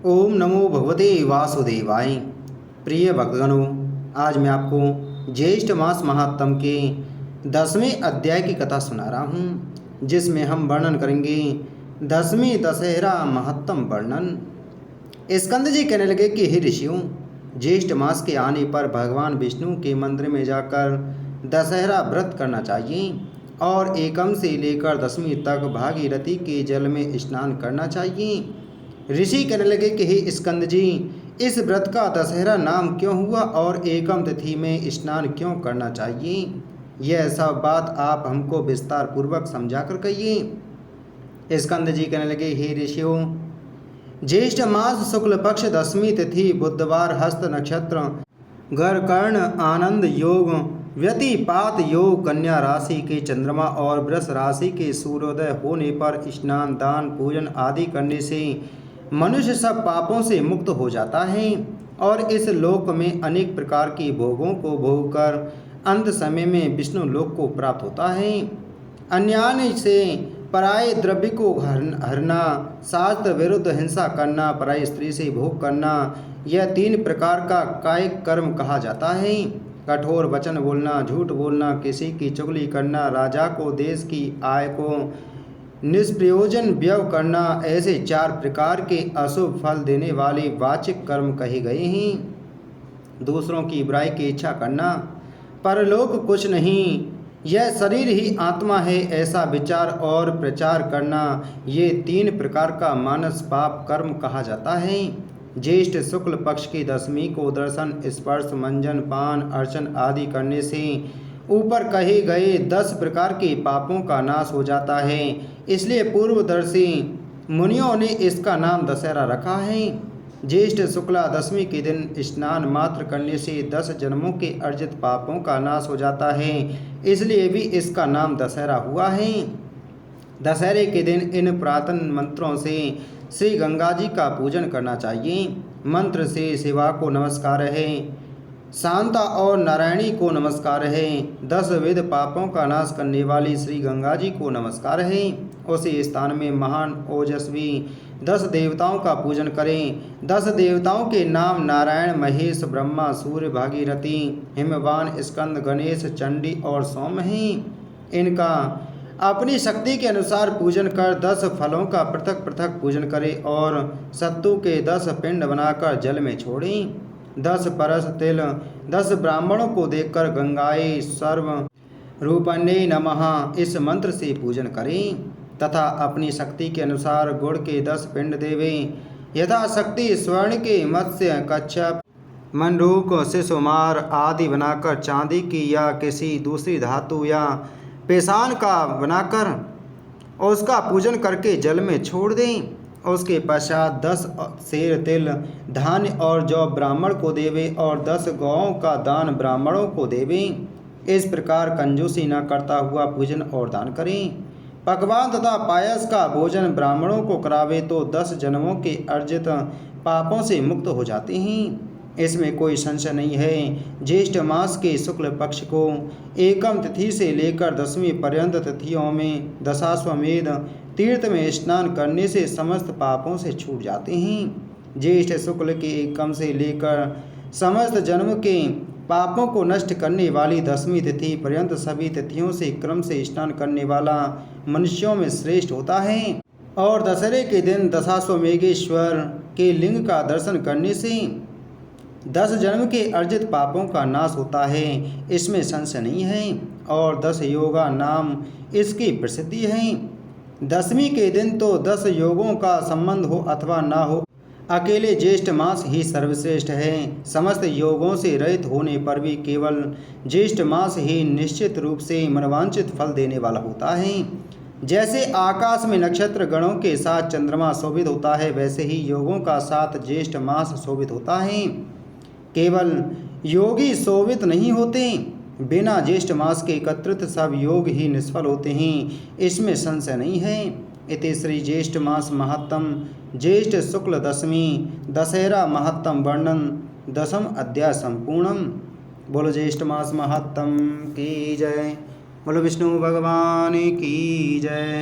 ओम नमो भगवते वासुदेवाय। प्रिय भक्तगणों, आज मैं आपको ज्येष्ठ मास महात्म के 10वें अध्याय की कथा सुना रहा हूँ, जिसमें हम वर्णन करेंगे 10वीं दशहरा महत्तम वर्णन। स्कंद जी कहने लगे कि हे ऋषियों, ज्येष्ठ मास के आने पर भगवान विष्णु के मंदिर में जाकर दशहरा व्रत करना चाहिए और एकम से लेकर 10वीं तक भागीरथी के जल में स्नान करना चाहिए। ऋषि कहने लगे कि हे स्कंद जी, इस व्रत का दशहरा नाम क्यों हुआ और एकम तिथि में स्नान क्यों करना चाहिए? यह सब बात आप हमको विस्तार पूर्वक समझा कर कहिए। स्कंद जी कहने लगे, हे ऋषियों, ज्येष्ठ मास शुक्ल पक्ष 10वीं तिथि बुधवार हस्त नक्षत्र गरकर्ण आनंद योग व्यतिपात योग कन्या राशि के चंद्रमा और वृष राशि के सूर्योदय होने पर स्नान दान पूजन आदि करने से मनुष्य सब पापों से मुक्त हो जाता है और इस लोक में अनेक प्रकार की भोगों को भोग कर अंत समय में विष्णु लोक को प्राप्त होता है। अन्यान्य से पराये द्रव्य को हरना, शास्त्र विरुद्ध हिंसा करना, पराई स्त्री से भोग करना, यह 3 प्रकार का कायिक कर्म कहा जाता है। कठोर वचन बोलना, झूठ बोलना, किसी की चुगली करना, राजा को देश की आय को निष्प्रयोजन व्यय करना, ऐसे 4 प्रकार के अशुभ फल देने वाले वाचिक कर्म कहे गए हैं। दूसरों की बुराई की इच्छा करना, परलोक कुछ नहीं, यह शरीर ही आत्मा है, ऐसा विचार और प्रचार करना, ये 3 प्रकार का मानस पाप कर्म कहा जाता है। ज्येष्ठ शुक्ल पक्ष की 10वीं को दर्शन, स्पर्श, मंजन, पान, अर्चन आदि करने से ऊपर कहे गए 10 प्रकार के पापों का नाश हो जाता है। इसलिए पूर्वदर्शी मुनियों ने इसका नाम दशहरा रखा है। ज्येष्ठ शुक्ला 10वीं के दिन स्नान मात्र करने से 10 जन्मों के अर्जित पापों का नाश हो जाता है, इसलिए भी इसका नाम दशहरा हुआ है। दशहरे के दिन इन पुरातन मंत्रों से श्री गंगा जी का पूजन करना चाहिए। मंत्र से शिवा को नमस्कार है, शांता और नारायणी को नमस्कार है, 10 विध पापों का नाश करने वाली श्री गंगा जी को नमस्कार है। उसी स्थान में महान ओजस्वी 10 देवताओं का पूजन करें। 10 देवताओं के नाम नारायण, महेश, ब्रह्मा, सूर्य, भागीरथी, हिमवान, स्कंद, गणेश, चंडी और सोम हैं। इनका अपनी शक्ति के अनुसार पूजन कर 10 फलों का पृथक पृथक पूजन करें और सत्तू के 10 पिंड बनाकर जल में छोड़ें। 10 परस तिल 10 ब्राह्मणों को देखकर गंगाए सर्व रूपण्ये नमः इस मंत्र से पूजन करें तथा अपनी शक्ति के अनुसार गुड़ के 10 पिंड देवें। यथाशक्ति स्वर्ण के मत्स्य, कच्छप, मंडूक, शिशुमार आदि बनाकर चांदी की या किसी दूसरी धातु या पेशान का बनाकर उसका पूजन करके जल में छोड़ दें। उसके पश्चात 10 सेर तिल, धान्य और जौ ब्राह्मण को देवे और 10 गौओं का दान ब्राह्मणों को देवे। इस प्रकार कंजूसी न करता हुआ पूजन और दान करें। पकवान तथा पायस का भोजन ब्राह्मणों को करावे तो 10 जन्मों के अर्जित पापों से मुक्त हो जाते हैं। इसमें कोई संशय नहीं है। ज्येष्ठ मास के शुक्ल पक्ष को एकम तिथि से लेकर 10वीं पर्यंत तिथियों में दशाश्वमेध तीर्थ में स्नान करने से समस्त पापों से छूट जाते हैं। ज्येष्ठ शुक्ल के एकम से लेकर समस्त जन्म के पापों को नष्ट करने वाली 10वीं तिथि पर्यंत सभी तिथियों से क्रम से स्नान करने वाला मनुष्यों में श्रेष्ठ होता है। और दशहरे के दिन दशाश्वमेघेश्वर के लिंग का दर्शन करने से 10 जन्म के अर्जित पापों का नाश होता है, इसमें संशय नहीं है। और 10 योगा नाम इसकी प्रसिद्धि है। 10वीं के दिन तो 10 योगों का संबंध हो अथवा ना हो, अकेले ज्येष्ठ मास ही सर्वश्रेष्ठ है। समस्त योगों से रहित होने पर भी केवल ज्येष्ठ मास ही निश्चित रूप से मनवांचित फल देने वाला होता है। जैसे आकाश में नक्षत्र गणों के साथ चंद्रमा शोभित होता है, वैसे ही योगों का साथ ज्येष्ठ मास शोभित होता है। केवल योगी शोभित नहीं होते, बिना ज्येष्ठ मास के एकत्रित सब योग ही निष्फल होते हैं, इसमें संशय नहीं है। इति श्री ज्येष्ठ मास महत्तम ज्येष्ठ शुक्ल 10वीं दशहरा महत्तम वर्णन 10म अध्याय संपूर्णम। बोलो ज्येष्ठ मास महत्तम की जय। बोलो विष्णु भगवान की जय।